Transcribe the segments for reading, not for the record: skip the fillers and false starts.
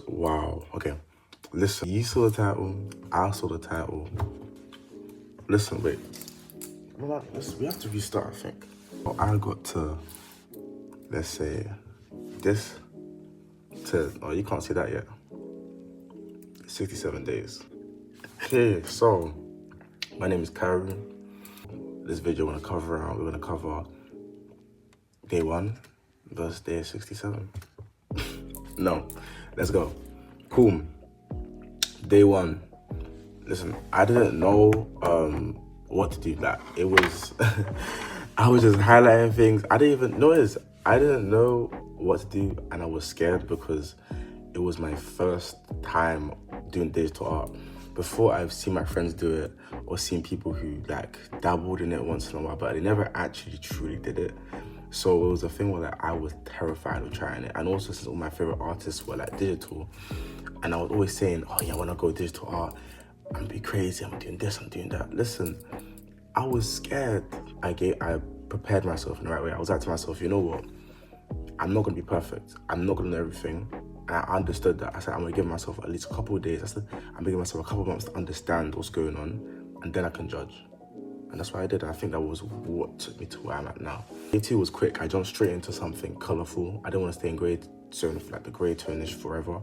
wow, okay. Listen, you saw the title, I saw the title. Listen, wait. Listen, we have to restart, I think. Well, I got to, let's say, this to, oh, you can't see that yet. 67 days. Okay, so, my name is Kairu. This video we're gonna cover day 1 versus day 67. No, let's go. Cool. Day 1. Listen, I didn't know what to do. Like, it was, I was just highlighting things. I didn't know what to do, and I was scared because it was my first time doing digital art. Before, I've seen my friends do it or seen people who like dabbled in it once in a while, but they never actually truly did it. So it was a thing where like, I was terrified of trying it. And also, since all my favorite artists were like digital, and I was always saying, oh yeah, when I go digital art, I'm gonna be crazy, I'm doing this, I'm doing that. Listen, I was scared. I prepared myself in the right way. I was like to myself, you know what? I'm not gonna be perfect. I'm not gonna know everything. And I understood that. I said, I'm gonna give myself at least a couple of days. I said, I'm gonna give myself a couple of months to understand what's going on, and then I can judge. And that's what I did. I think that was what took me to where I'm at now. Day 2 was quick. I jumped straight into something colorful. I didn't want to stay in grade zone for like the grey tone-ish forever.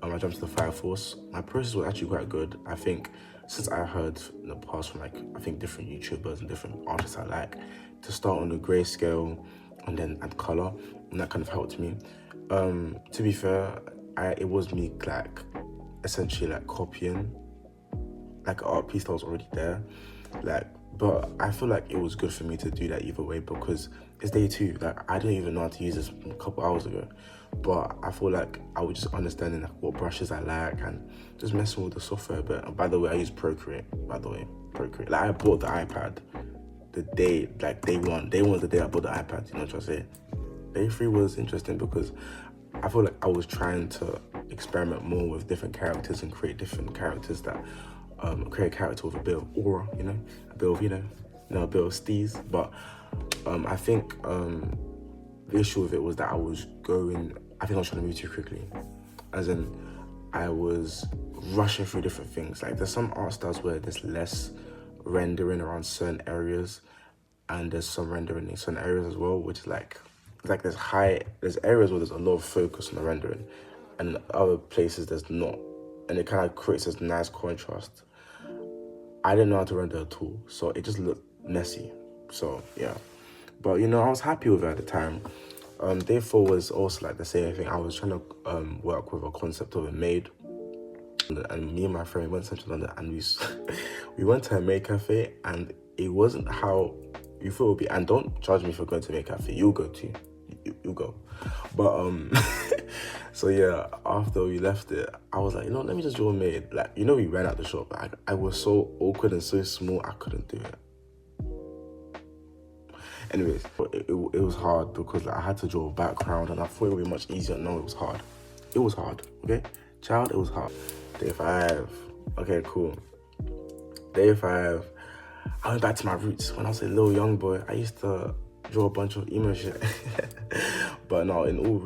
I jumped to the Fire Force. My process was actually quite good. I think since I heard in the past from like, I think different YouTubers and different artists I like, to start on the grayscale and then add color, and that kind of helped me. To be fair, it was me like essentially like copying like an art piece that was already there, like, but I feel like it was good for me to do that either way because it's day 2. Like, I didn't even know how to use this a couple hours ago, but I feel like I was just understanding like what brushes I like and just messing with the software a bit. And by the way, I use Procreate. Like, I bought the iPad the day, like day 1. Day 1 was the day I bought the iPad. You know what I'm saying? Day 3 was interesting because I feel like I was trying to experiment more with different characters and create different characters that create a character with a bit of aura, you know, a bit of, a bit of steez. But I think the issue with it was that I was trying to move too quickly. As in, I was rushing through different things. Like, there's some art styles where there's less rendering around certain areas, and there's some rendering in certain areas as well, which is like there's areas where there's a lot of focus on the rendering, and in other places there's not. And it kind of creates this nice contrast. I didn't know how to render at all, so it just looked messy. So yeah, but I was happy with it at the time. Day 4 was also like the same thing. I was trying to work with a concept of a maid, and me and my friend went to Central London, and we went to a maid cafe, and it wasn't how you thought it would be. And don't judge me for going to a maid cafe. You'll go too. You go. But so yeah, after we left it, I was like, let me just draw a maid. Like, we ran out the shop. I was so awkward and so small, I couldn't do it. Anyways, it was hard because like, I had to draw a background, and I thought it would be much easier. No, it was hard. It was hard, okay? Child, it was hard. Day 5. Okay, cool. Day 5. I went back to my roots. When I was a little young boy, I used to draw a bunch of emo shit. But no, in all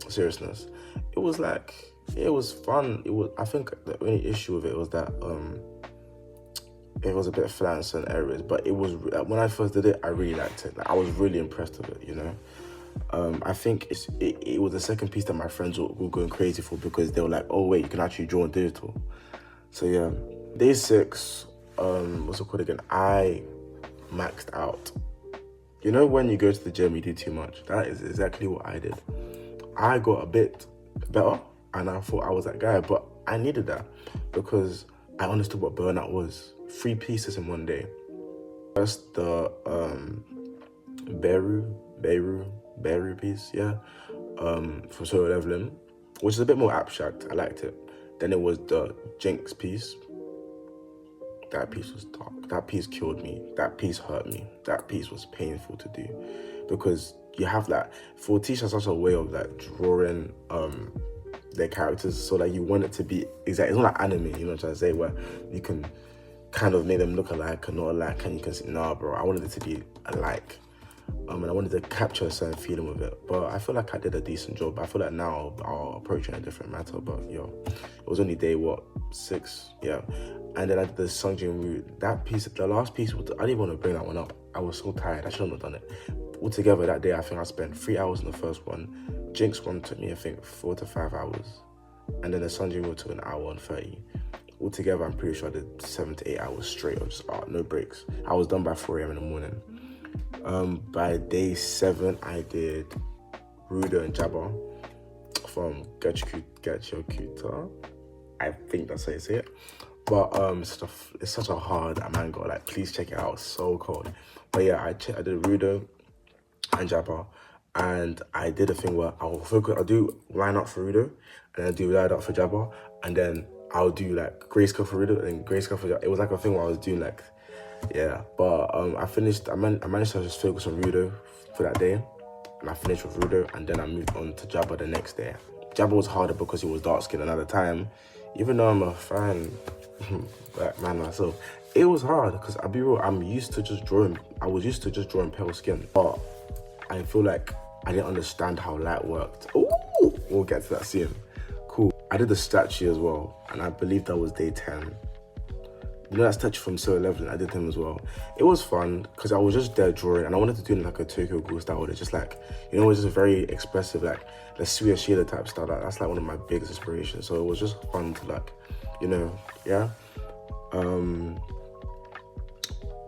seriousness, it was like, it was fun. I think the only issue with it was that it was a bit flat in certain areas, but it was, when I first did it, I really liked it. Like, I was really impressed with it, I think it was the second piece that my friends were going crazy for, because they were like, oh wait, you can actually draw in digital. So yeah, day 6, what's it called again? I maxed out. When you go to the gym, you do too much. That is exactly what I did. I got a bit better, and I thought I was that guy, but I needed that because I understood what burnout was. 3 pieces in one day. First, the Beru piece, yeah, from Solo Leveling, which is a bit more abstract. I liked it. Then it was the Jinx piece. That piece was dark. That piece killed me. That piece hurt me. That piece was painful to do, because you have that, for Tisha, such a way of like drawing their characters so that you want it to be exact. It's not like anime, what I'm trying to say, where you can kind of make them look alike or not alike, and you can say, nah bro, I wanted it to be alike. And I wanted to capture a certain feeling with it. But I feel like I did a decent job. I feel like now I'll approach it in a different matter. But it was only day 6, yeah. And then I did the Sungjin route. That piece, the last piece, I didn't even want to bring that one up. I was so tired. I should have not done it. Altogether that day, I think I spent 3 hours in the first one. Jinx one took me, I think, 4 to 5 hours. And then the Sungjin route took an hour and 30. Altogether, I'm pretty sure I did 7 to 8 hours straight of just art, no breaks. I was done by 4 a.m. in the morning. By day 7, I did Rudo and Jabba from Get Your Cuter. I think that's how you say it. But it's such a hard manga. Like, please check it out. It's so cold. But yeah, I did Rudo and Jabba, and I did a thing where I'll do line up for Rudo, and then do line up for Jabba, and then I'll do like Grayscale for Rudo and Grayscale for Jabba. It was like a thing where I was doing like, yeah. But I managed to just focus on Rudo for that day, and I finished with Rudo, and then I moved on to Jabba the next day. Jabba was harder because he was dark skinned, and at the time, even though I'm a fan black man myself, it was hard because I'll be real, I was used to just drawing pale skin, but I feel like I didn't understand how light worked. Ooh, we'll get to that soon. Cool. I did the statue as well, and I believe that was day 10. You know that statue from Solo Leveling, I did him as well. It was fun because I was just there drawing, and I wanted to do like a Tokyo Ghoul style. It's just like, it's just very expressive, like the Suya Shida type style. That's like one of my biggest inspirations. So it was just fun to like, yeah.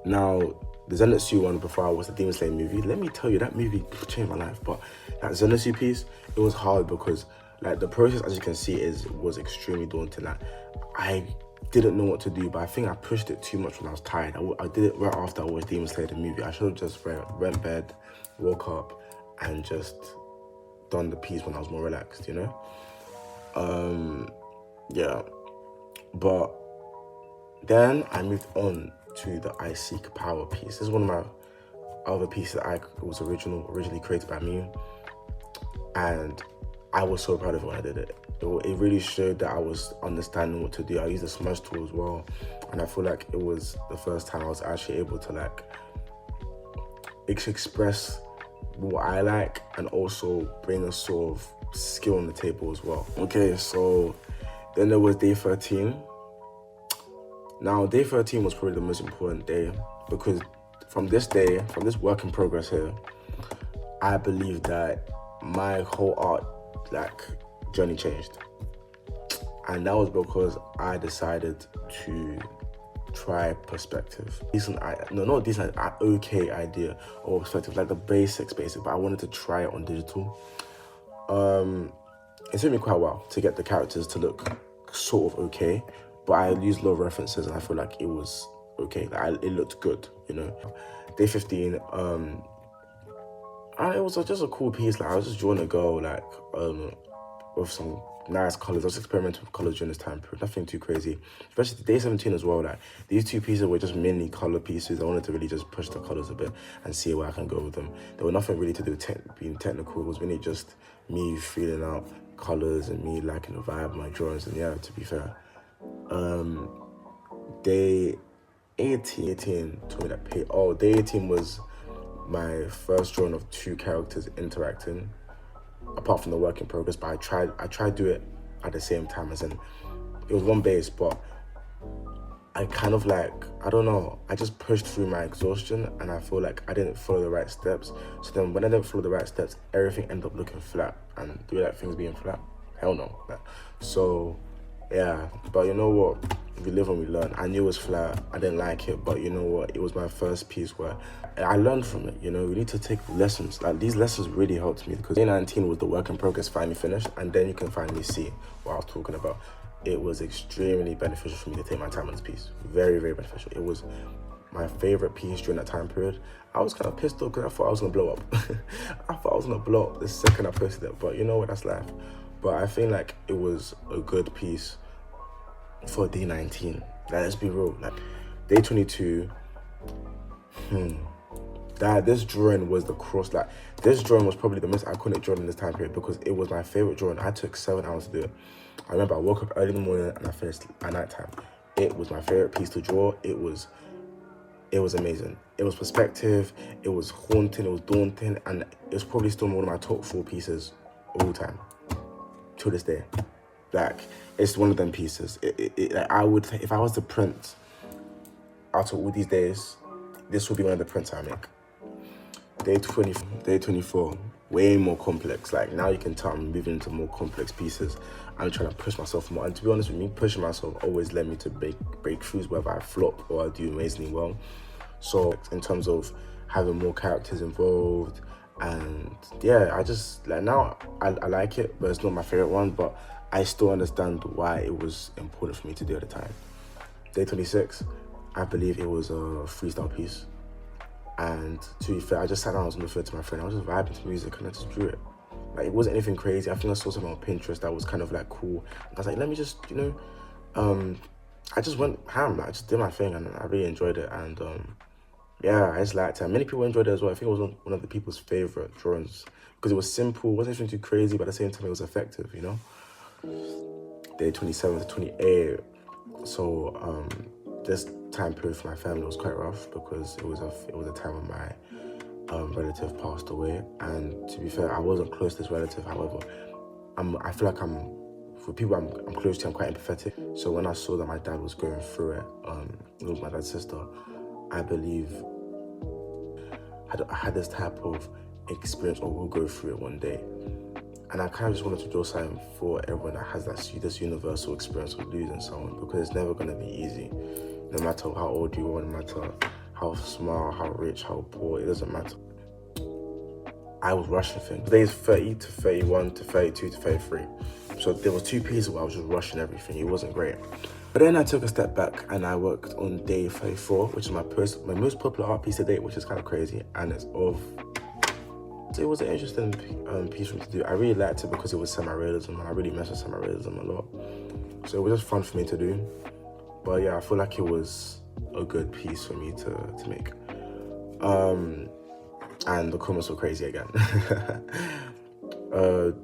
Now, the Zenitsu one before I was the Demon Slayer movie, let me tell you, that movie changed my life. But that Zenitsu piece, it was hard because like the process, as you can see, was extremely daunting. Like, I didn't know what to do, but I think I pushed it too much when I was tired. I did it right after I watched Demon Slayer the movie. I should have just went bed, woke up, and just done the piece when I was more relaxed, yeah. But then I moved on to the I Seek Power piece. This is one of my other pieces that was originally created by me, and I was so proud of it when I did it. It really showed that I was understanding what to do. I used the smudge tool as well, and I feel like it was the first time I was actually able to like express what I like and also bring a sort of skill on the table as well. Okay, so then there was day 13. Now, day 13 was probably the most important day because from this work in progress here, I believe that my whole art journey changed. And that was because I decided to try perspective. Okay idea or perspective, like the basics, but I wanted to try it on digital. It took me quite a while to get the characters to look sort of okay, but I used a lot of references and I feel like it was okay. It looked good, Day 15, it was just a cool piece. Like, I was just drawing a girl, with some nice colors. I was experimenting with colors during this time period. Nothing too crazy. Especially day 17 as well. Like, these two pieces were just mini color pieces. I wanted to really just push the colors a bit and see where I can go with them. There were nothing really to do with being technical. It was really just me feeling out colors and me liking the vibe of my drawings. And yeah, to be fair, day 18 told me that day 18 was my first drawing of 2 characters interacting, apart from the work in progress. But I tried to do it at the same time, as in it was one base, but I kind of I don't know, I just pushed through my exhaustion and I feel like I didn't follow the right steps. So then when I didn't follow the right steps, everything ended up looking flat. And do you like things being flat? Hell no. So yeah, but you know what? We live and we learn. I knew it was flat. I didn't like it, but you know what? It was my first piece where I learned from it. We need to take lessons. Like, these lessons really helped me because day 19 was the work in progress finally finished, and then you can finally see what I was talking about. It was extremely beneficial for me to take my time on this piece. Very, very beneficial. It was my favorite piece during that time period. I was kind of pissed off because I thought I was gonna blow up. I thought I was gonna blow up the second I posted it, but you know what? That's life. But I feel like it was a good piece for day 19. Let's be real. Day 22, this drawing was the cross. This drawing was probably the most iconic drawing in this time period because it was my favorite drawing. I took 7 hours to do it. I remember I woke up early in the morning and I finished at night time. It was my favorite piece to draw. It it was amazing. It was perspective, it was haunting, it was daunting, and it was probably still one of my top 4 pieces of all time to this day. Like, it's one of them pieces. Like, I would, if I was to print out of all these days, this would be one of the prints I make. Day 24, way more complex. Like, now you can tell I'm moving into more complex pieces. I'm trying to push myself more. And to be honest with me, pushing myself always led me to breakthroughs, whether I flop or I do amazingly well. So in terms of having more characters involved, and yeah, I just, like, now I like it, but it's not my favorite one, but I still understand why it was important for me to do at the time. Day 26, I believe it was a freestyle piece. And to be fair, I just sat down, I was on the phone to my friend, I was just vibing to music and I just drew it. Like, it wasn't anything crazy. I think I saw something on Pinterest that was kind of like cool. I was like, let me just, I just went ham. I just did my thing and I really enjoyed it. And yeah, I just liked it. And many people enjoyed it as well. I think it was one of the people's favorite drawings because it was simple, it wasn't anything too crazy, but at the same time it was effective, you know? Day 27 to 28. So this time period for my family was quite rough because it was a time when my relative passed away, and to be fair, I wasn't close to this relative. However, I feel like for people I'm close to, I'm quite empathetic. So when I saw that my dad was going through it, with my dad's sister, I believe I had this type of experience, or will go through it one day. And I kind of just wanted to draw something for everyone that has this universal experience of losing someone, because it's never going to be easy. No matter how old you are, no matter how smart, how rich, how poor, it doesn't matter. I was rushing things. Days 30 to 31 to 32 to 33. So there was 2 pieces where I was just rushing everything. It wasn't great. But then I took a step back and I worked on day 34, which is my most popular art piece to date, which is kind of crazy. And it was an interesting piece for me to do. I really liked it because it was semi-realism, and I really mess with semi-realism a lot. So it was just fun for me to do. But yeah, I feel like it was a good piece for me to make. And the comments were crazy again.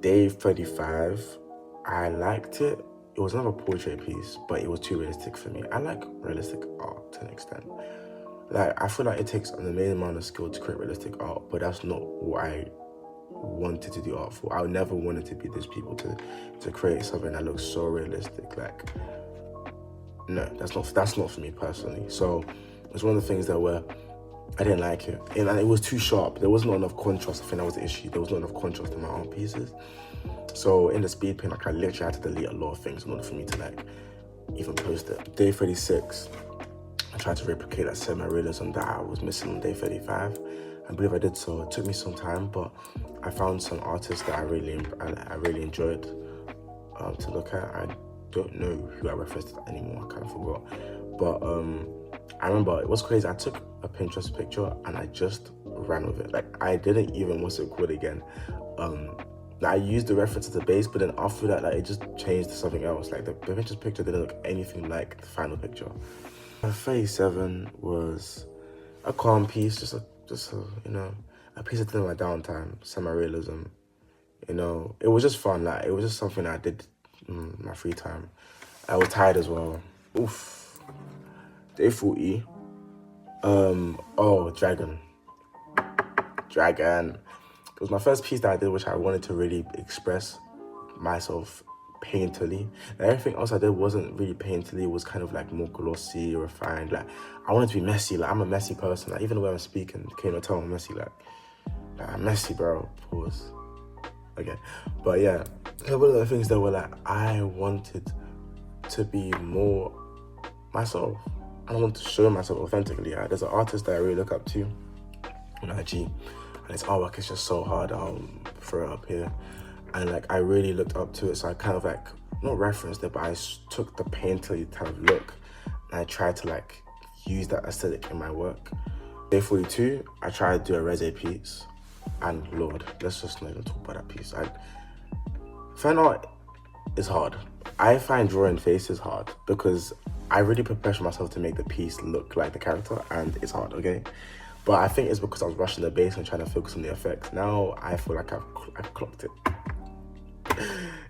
Day 35, I liked it. It was another portrait piece, but it was too realistic for me. I like realistic art to an extent. Like, I feel like it takes an amazing amount of skill to create realistic art, but that's not what I wanted to do art for. I never wanted to be those people to create something that looks so realistic. Like, no, that's not for me personally. So it's one of the things that I didn't like it. And it was too sharp. There wasn't enough contrast. I think that was the issue. There was not enough contrast in my art pieces. So in the speed paint, I literally had to delete a lot of things in order for me to like even post it. Day 36, I tried to replicate that semi-realism that I was missing on day 35. I believe I did so. It took me some time, but I found some artists that I really enjoyed to look at. I don't know who I referenced anymore. I kind of forgot. But I remember it was crazy. I took a Pinterest picture and I just ran with it. Like, I didn't even, what's it called again? I used the reference as a base, but then after that, like, it just changed to something else. Like, the Pinterest picture didn't look anything like the final picture. 37 was a calm piece, just a a piece I did in my downtime, semi-realism. It was just fun. Like, it was just something I did in my free time. I was tired as well. Oof. Day 40. Dragon. It was my first piece that I did, which I wanted to really express myself painterly. And everything else I did wasn't really painterly. It was kind of like more glossy, refined. Like, I wanted to be messy. Like, I'm a messy person. Like, even the way I'm speaking, can't even tell I'm messy. Like, I'm messy, bro. Pause. Okay. But yeah, one of the things that were like, I wanted to be more myself. I want to show myself authentically. There's an artist that I really look up to on IG, and his artwork is just so hard. I'll throw it up here. And like, I really looked up to it, so I kind of like, not referenced it, but I took the painterly type of look, and I tried to like use that aesthetic in my work. Day 42, I tried to do a rese piece, and Lord, let's just not even talk about that piece. Fan art is hard. I find drawing faces hard because I really prepare myself to make the piece look like the character, and it's hard, okay? But I think it's because I was rushing the base and trying to focus on the effects. Now I feel like I've clocked it.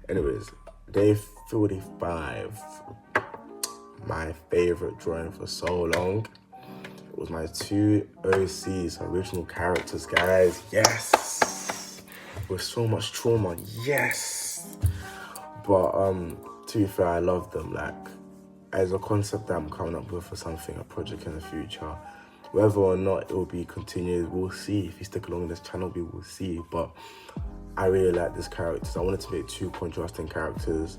Anyways, day 45, my favorite drawing for so long. was my 2 OCs, original characters, guys. Yes! With so much trauma, yes! But to be fair, I love them. Like, as a concept that I'm coming up with for something, a project in the future, whether or not it will be continued, we'll see. If you stick along this channel, we will see. But I really like these characters. I wanted to make 2 contrasting characters,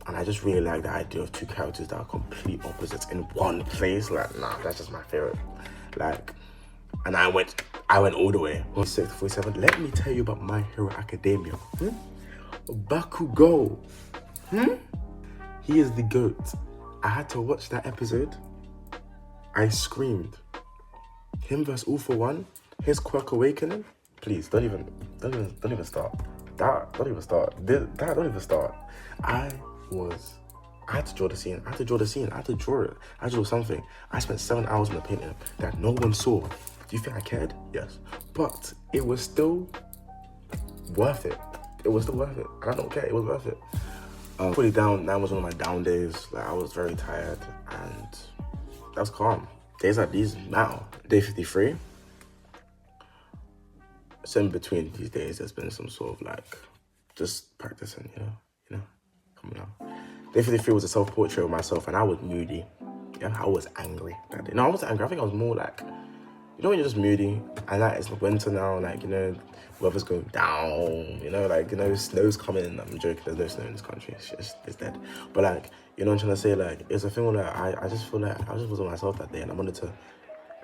and I just really like the idea of 2 characters that are complete opposites in one place. Like, nah, that's just my favorite. Like, and I went all the way. 46 to 47. Let me tell you about My Hero Academia. Bakugo. He is the GOAT. I had to watch that episode. I screamed. Him versus All For One, his quirk awakening. Please don't even start. Don't even start. Don't even start. I had to draw the scene. I had to draw it. I had to draw something. I spent 7 hours in the painting that no one saw. Do you think I cared? Yes. But it was still worth it. It was still worth it. And I don't care. It was worth it. Pretty down. That was one of my down days. Like, I was very tired, and that was calm. Days like these now. Day 53. So in between these days, there's been some sort of like just practicing, you know, coming out. Day 53 was a self-portrait of myself, and I was moody. Yeah, I was angry that day. No, I wasn't angry. I think I was more like, you know, when you're just moody, and like it's winter now, like, you know, weather's going down, you know, like, you know, snow's coming. I'm joking, there's no snow in this country, it's dead. But like, you know what I'm trying to say, like, it's a thing where like, I just feel like I just wasn't myself that day, and I wanted to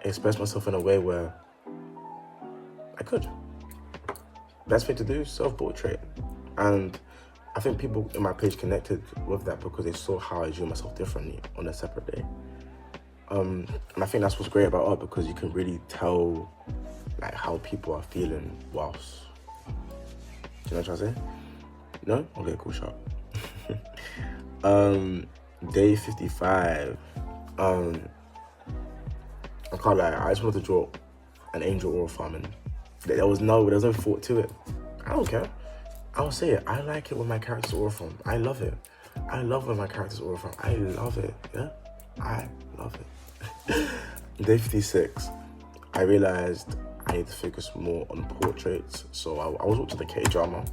express myself in a way where I could. Best thing to do, self-portrait. And I think people in my page connected with that because they saw how I drew myself differently on a separate day. And I think that's what's great about art, because you can really tell like how people are feeling whilst. Do you know what I'm trying to say? No? Okay, cool, shot. Day 55. I can't lie, I just wanted to draw an angel aura farming. There was no thought to it. I don't care. I'll say it. I like it when my characters aura farm. I love it. I love when my characters aura farm. I love it. Yeah? I love it. Day 56, I realized I need to focus more on portraits. So I was watching the K-drama.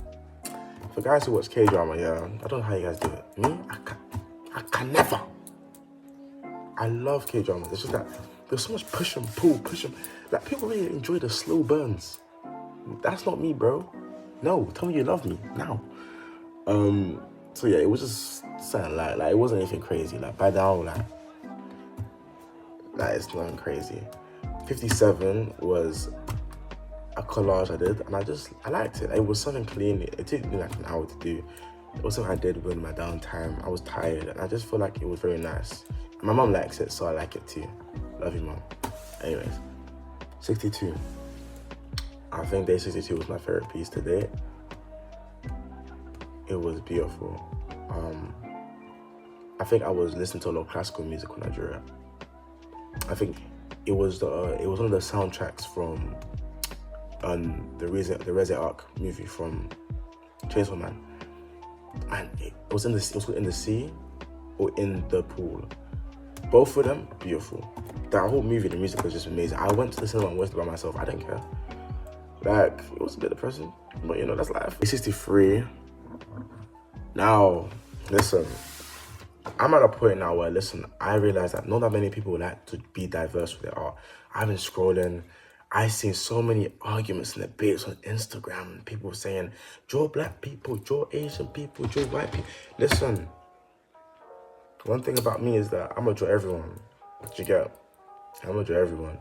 For guys who watch K-drama, yeah, I don't know how you guys do it. Me, I can never. I love K-drama. It's just that there's so much push and pull. Like, people really enjoy the slow burns. That's not me, bro. No, tell me you love me now. So yeah, it was just something like it wasn't anything crazy. Like, by now, like it's nothing crazy. 57 was a collage I did, and I liked it. It was something clean. It took me like an hour to do. It was something I did within my downtime. I was tired, and I just feel like it was very nice. And my mom likes it, so I like it too. Love you, mom. Anyways, 62. I think day 62 was my favorite piece to date. It was beautiful. I think I was listening to a lot of classical music when I drew it. I think it was one of the soundtracks from the Reze Arc movie from Chainsaw Man, and it was in the sea or in the pool. Both of them beautiful. That whole movie, the music was just amazing. I went to the cinema and watched it by myself. I didn't care. Like, it was a bit depressing, but you know, that's life. 63. Now, listen. I'm at a point now where, listen, I realize that not that many people like to be diverse with their art. I've been scrolling. I've seen so many arguments and debates on Instagram, and people saying, draw black people, draw Asian people, draw white people. Listen, one thing about me is that I'm gonna draw everyone. What you get? I'm gonna draw everyone.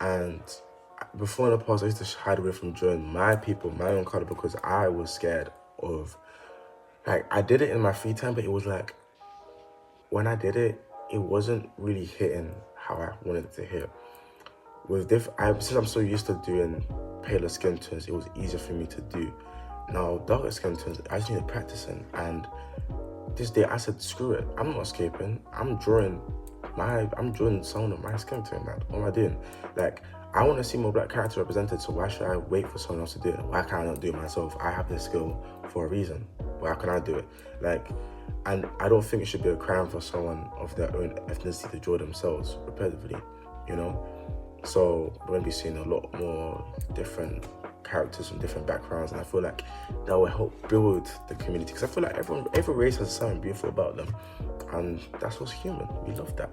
And before in the past, I used to hide away from drawing my people, my own color, because I was scared of, like, I did it in my free time, but it was like, when I did it, it wasn't really hitting how I wanted it to hit. Since I'm so used to doing paler skin tones, it was easier for me to do. Now, darker skin tones, I just needed practicing. And this day, I said, screw it. I'm not escaping. I'm drawing someone of my skin tone. Like, what am I doing? Like, I want to see more black characters represented, so why should I wait for someone else to do it? Why can't I not do it myself? I have this skill for a reason. Why can I do it? Like, and I don't think it should be a crime for someone of their own ethnicity to draw themselves repetitively. you know? So we're gonna be seeing a lot more different characters from different backgrounds, and I feel like that will help build the community, because I feel like every race has something beautiful about them, and that's what's human. We love that.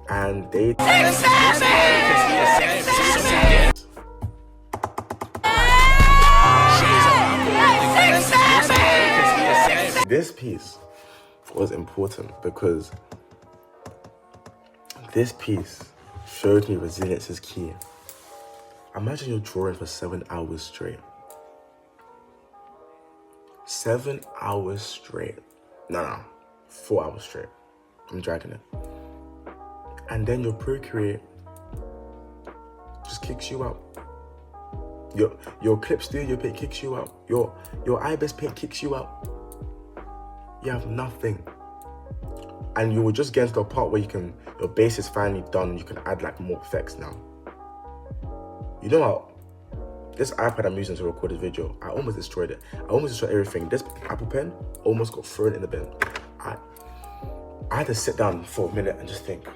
And they this piece was important because this piece showed me resilience is key. Imagine you're drawing for 7 hours straight. 7 hours straight. No, 4 hours straight. I'm dragging it. And then your Procreate just kicks you out. Your Clip Studio Paint kicks you out. Your iBest Paint kicks you out. You have nothing. And you will just get to the part where your base is finally done. You can add like more effects now. You know how this iPad I'm using to record this video, I almost destroyed it. I almost destroyed everything. This Apple Pen almost got thrown in the bin. I had to sit down for a minute and just think,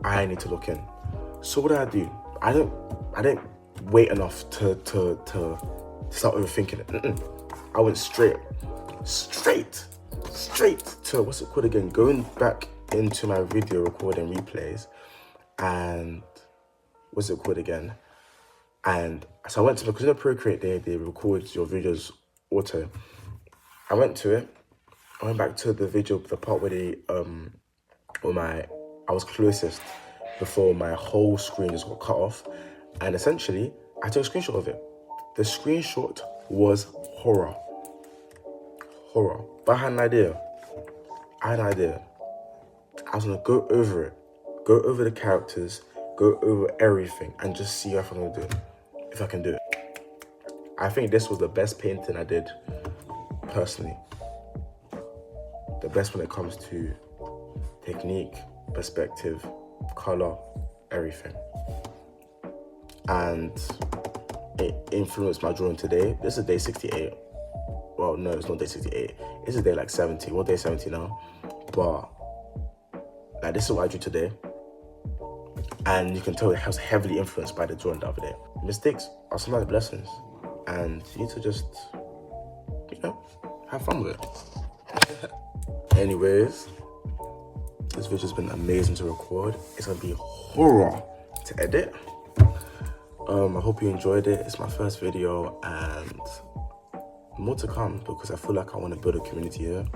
I need to look in. So what did I do? I didn't wait enough to start overthinking it. I went straight to, what's it called again? Going back into my video recording replays, and what's it called again? And so I went to, because in Procreate they record your videos auto. I went to it. I went back to the video, the part where I was closest before my whole screen just got cut off, and essentially I took a screenshot of it. The screenshot was horror. But I had an idea. I was gonna go over it, go over the characters, go over everything, and just see if I can do it. I think this was the best painting I did personally. The best when it comes to technique, perspective, color, everything. And it influenced my drawing today. This is day 68. Well, no, it's not day 68. This is day like 70. What day 70 now? But like, this is what I drew today. And you can tell it was heavily influenced by the drawing the other day. Mistakes are some of the blessings. And you need to just, have fun with it. Anyways, this video's been amazing to record. It's gonna be horror to edit. I hope you enjoyed it. It's my first video, and more to come, because I feel like I want to build a community here.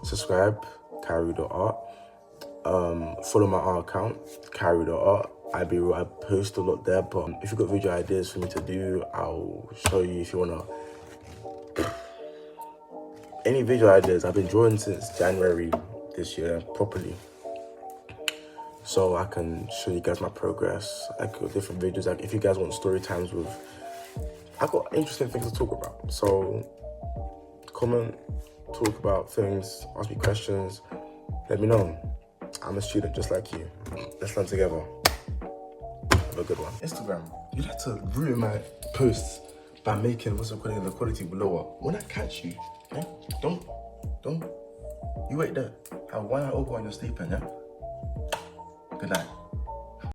Subscribe, kairu.rt. Follow my art account, kairu.rt. I post a lot there, but if you've got video ideas for me to do, I'll show you. If you wanna any video ideas. I've been drawing since January this year properly, so I can show you guys my progress, like different videos. Like if you guys want story times with, I've got interesting things to talk about. So comment, talk about things, ask me questions, let me know. I'm a student just like you. Let's learn together. Have a good one. Instagram, you had to ruin my posts by making the quality lower. When I catch you, okay? Don't. You wait there. I have one eye open while you're sleeping, yeah? Good night.